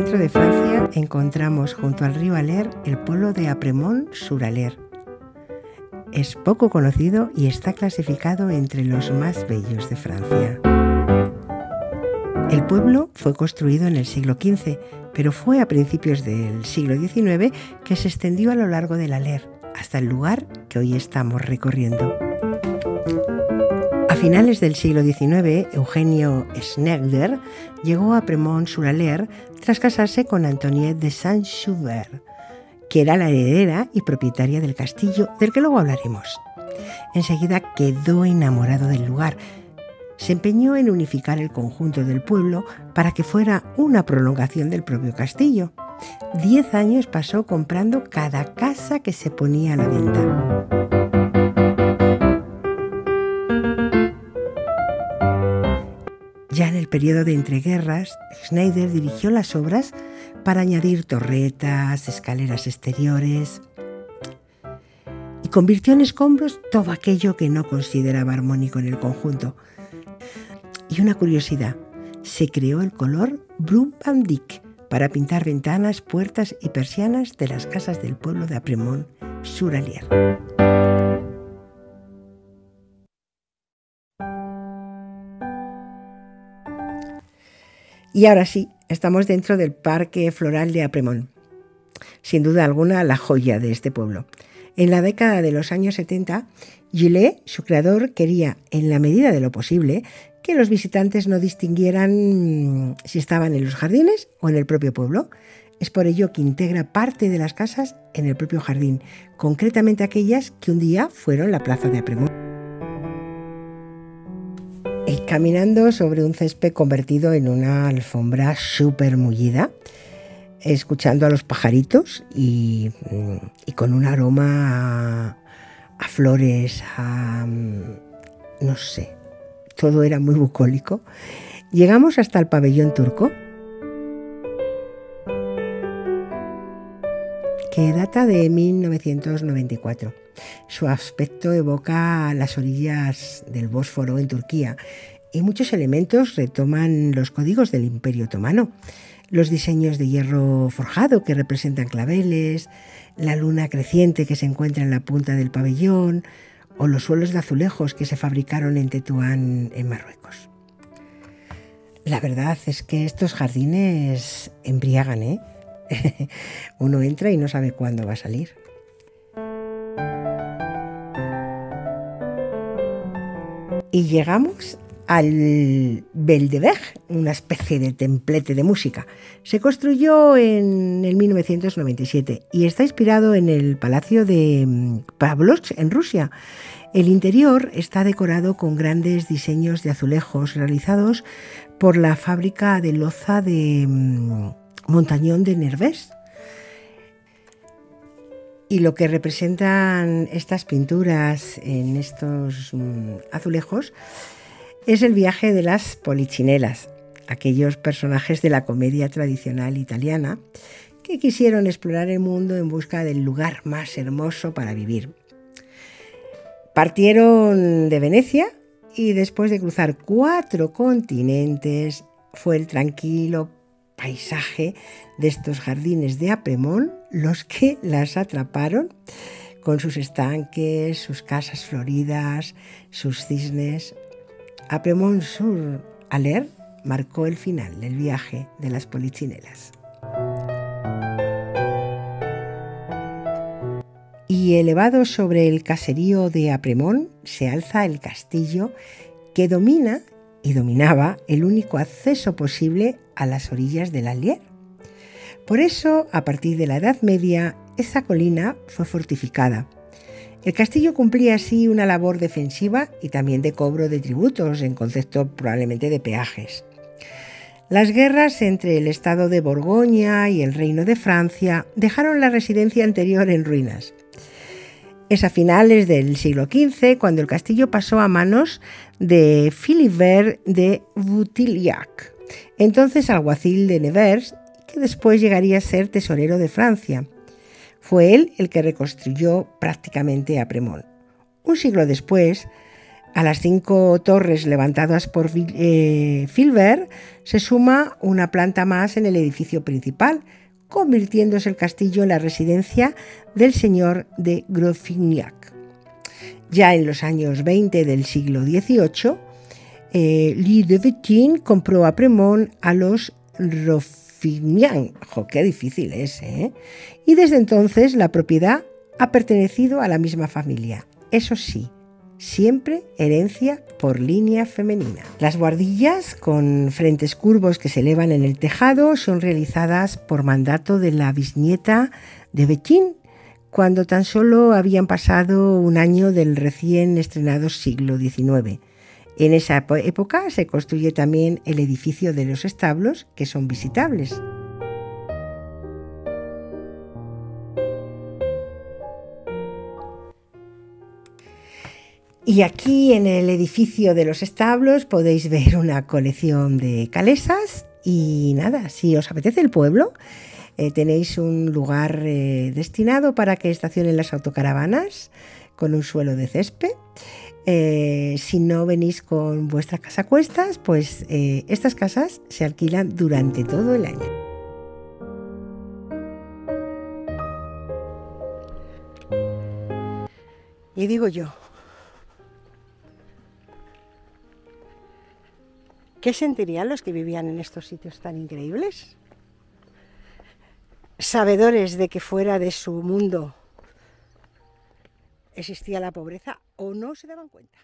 centro de Francia encontramos junto al río Aller el pueblo de Apremont-sur-Aller. Es poco conocido y está clasificado entre los más bellos de Francia. El pueblo fue construido en el siglo XV, pero fue a principios del siglo XIX que se extendió a lo largo del Aller, hasta el lugar que hoy estamos recorriendo. A finales del siglo XIX, Eugenio Schneider llegó a Apremont-sur-Aller tras casarse con Antoniette de Saint-Sever, que era la heredera y propietaria del castillo, del que luego hablaremos. Enseguida quedó enamorado del lugar. Se empeñó en unificar el conjunto del pueblo para que fuera una prolongación del propio castillo. 10 años pasó comprando cada casa que se ponía a la venta. Ya en el periodo de entreguerras, Schneider dirigió las obras para añadir torretas, escaleras exteriores y convirtió en escombros todo aquello que no consideraba armónico en el conjunto. Y una curiosidad, se creó el color Blue Bandic para pintar ventanas, puertas y persianas de las casas del pueblo de Apremont-sur-Aller. Y ahora sí, estamos dentro del Parque Floral de Apremont. Sin duda alguna, la joya de este pueblo. En la década de los años 70, Gillet, su creador, quería, en la medida de lo posible, que los visitantes no distinguieran si estaban en los jardines o en el propio pueblo. Es por ello que integra parte de las casas en el propio jardín, concretamente aquellas que un día fueron la plaza de Apremont. Caminando sobre un césped convertido en una alfombra súper mullida, escuchando a los pajaritos y con un aroma a flores, no sé, todo era muy bucólico. Llegamos hasta el pabellón turco, que data de 1994. Su aspecto evoca las orillas del Bósforo en Turquía y muchos elementos retoman los códigos del Imperio Otomano. Los diseños de hierro forjado que representan claveles, la luna creciente que se encuentra en la punta del pabellón o los suelos de azulejos que se fabricaron en Tetuán, en Marruecos. La verdad es que estos jardines embriagan, ¿eh? Uno entra y no sabe cuándo va a salir. Y llegamos al Belle de Berg, una especie de templete de música. Se construyó en el 1997 y está inspirado en el Palacio de Pavlovsk, en Rusia. El interior está decorado con grandes diseños de azulejos realizados por la fábrica de loza de Montañón de Nervés. Y lo que representan estas pinturas en estos azulejos es el viaje de las polichinelas, aquellos personajes de la comedia tradicional italiana que quisieron explorar el mundo en busca del lugar más hermoso para vivir. Partieron de Venecia y después de cruzar 4 continentes fue el tranquilo paisaje de estos jardines de Apremont los que las atraparon con sus estanques, sus casas floridas, sus cisnes. Apremont-sur-Aller marcó el final del viaje de las polichinelas. Y elevado sobre el caserío de Apremont se alza el castillo que domina y dominaba el único acceso posible a las orillas del Allier. Por eso, a partir de la Edad Media, esa colina fue fortificada. El castillo cumplía así una labor defensiva y también de cobro de tributos, en concepto probablemente de peajes. Las guerras entre el estado de Borgoña y el Reino de Francia dejaron la residencia anterior en ruinas. Es a finales del siglo XV cuando el castillo pasó a manos de Philibert de Boutilliac, entonces alguacil de Nevers, que después llegaría a ser tesorero de Francia. Fue él el que reconstruyó prácticamente Apremont. Un siglo después, A las 5 torres levantadas por Filbert se suma una planta más en el edificio principal, convirtiéndose el castillo en la residencia del señor de Groffignac. Ya en los años 20 del siglo XVIII, Louis de Wettin compró a Apremont a los Groffignac. ¡Qué difícil es! Y desde entonces la propiedad ha pertenecido a la misma familia. Eso sí, siempre herencia por línea femenina. Las buhardillas, con frentes curvos que se elevan en el tejado, son realizadas por mandato de la bisnieta de Wettin, cuando tan solo habían pasado un año del recién estrenado siglo XIX. En esa época se construye también el edificio de los establos, que son visitables. Y aquí en el edificio de los establos podéis ver una colección de calesas y nada, si os apetece el pueblo, tenéis un lugar destinado para que estacionen las autocaravanas con un suelo de césped. Si no venís con vuestra casa a cuestas, pues estas casas se alquilan durante todo el año. Y digo yo, ¿qué sentirían los que vivían en estos sitios tan increíbles? Sabedores de que fuera de su mundo existía la pobreza, o no se daban cuenta.